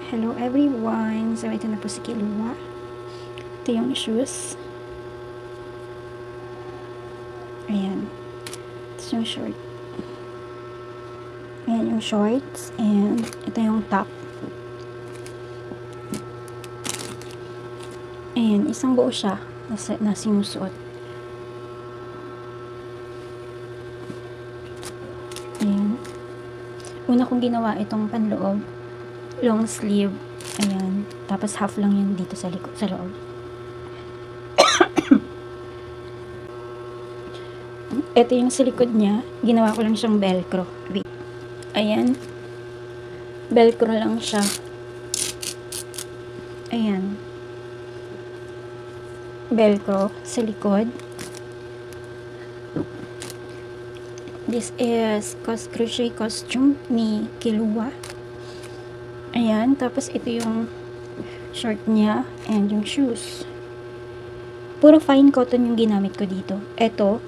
Hello everyone! So, ito na po si Kilua. Ito yung shoes. Ayan. Ito yung short. Ayan yung shorts. And ito yung top. Ayan. Isang buo siya na sinusuot. Ayan. Una kong ginawa itong panloob. Long sleeve. Ayan. Tapos half lang yun dito sa likod, sa loob. Ito yung sa likod niya. Ginawa ko lang siyang velcro. Ayan. Velcro lang siya. Ayan. Velcro sa likod. This is crochet costume ni Kilua. Ayan, tapos ito yung short niya and yung shoes. Puro fine cotton yung ginamit ko dito. Ito,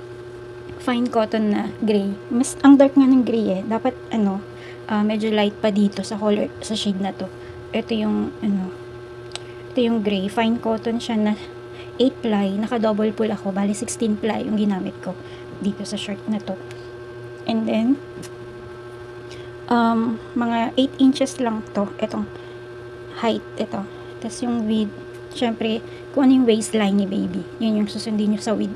fine cotton na gray. Mas ang dark nga ng gray eh. Dapat medyo light pa dito sa color, sa shade na to. Ito yung ito yung gray. Fine cotton siya na 8 ply. Naka-double pull ako. Bali 16 ply yung ginamit ko dito sa shirt na to. And then mga 8 inches lang to, itong height, ito. Tapos yung width, syempre, kung ano yung waistline ni baby, yun yung susundin nyo sa width.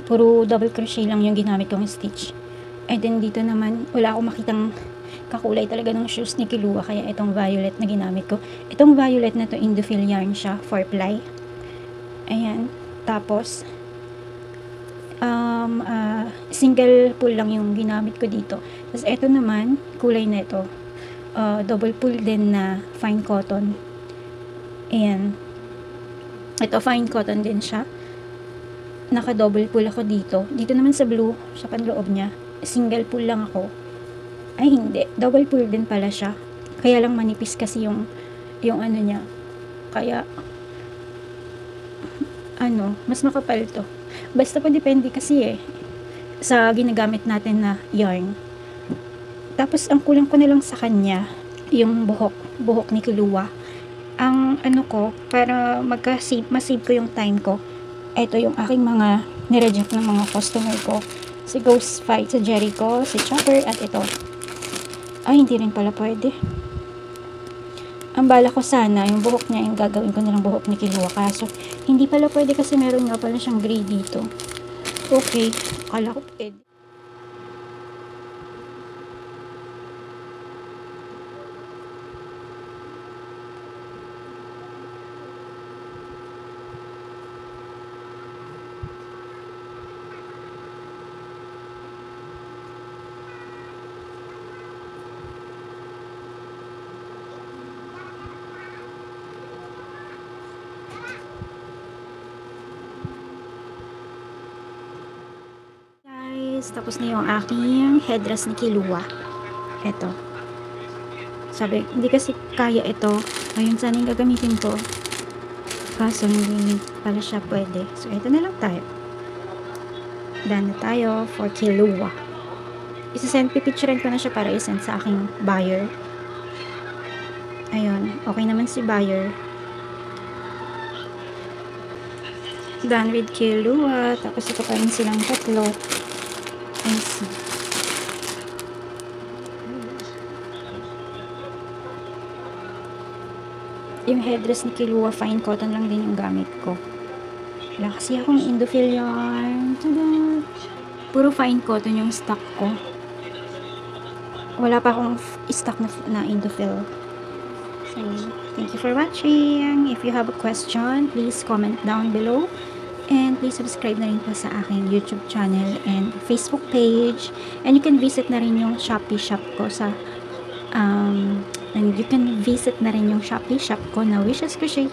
Puro double crochet lang yung ginamit kong stitch. And then dito naman, wala akong makitang kakulay talaga ng shoes ni Kilua, kaya itong violet na ginamit ko. Itong violet na to, Indophil yarn siya, 4 ply. Ayan. Tapos single pull lang yung ginamit ko dito. Tapos ito naman, kulay na ito, double pull din na fine cotton. Ayan. Ito fine cotton din siya. Naka double pull ako dito. Dito naman sa blue, sa panloob niya, single pull lang ako. Ay hindi, double pull din pala siya. Kaya lang manipis kasi yung ano niya. Kaya mas makapal to. Basta po depende kasi sa ginagamit natin na yarn. Tapos ang kulang ko na lang sa kanya yung buhok ni Kilua. Ang ko, para masave ko yung time ko, ito yung aking mga nireject ng mga customer ko. Si Ghost Fight, si Jericho, si Chopper, at ito. Ay, hindi rin pala pwede. Ang bala ko sana, yung buhok niya, yung gagawin ko nilang buhok ni Kilua. Kaso, hindi pala pwede kasi meron nga pala siyang gray dito. Okay, akala ko pwede. Tapos na yung aking headdress ni Kilua. Eto. Sabi, hindi kasi kaya ito. Ayun, sana yung gagamitin ko. Kaso, hindi pala siya pwede. So, eto na lang tayo. Done na tayo for Kilua. Pipicturean ko na siya para isend sa aking buyer. Ayun. Okay naman si buyer. Done with Kilua. Tapos ito pa rin silang tatlo. Yung headdress ni Kilua, fine cotton lang din yung gamit ko. Wala kasi akong Indophil yarn. Tada! Puro fine cotton yung stock ko. Wala pa akong stock na Indophil. So, thank you for watching. If you have a question, please comment down below. And please subscribe na rin po sa aking YouTube channel and Facebook page. And you can visit na rin yung Shopee shop ko sa and you can visit na rin yung Shopee shop ko na Wishes Crochet.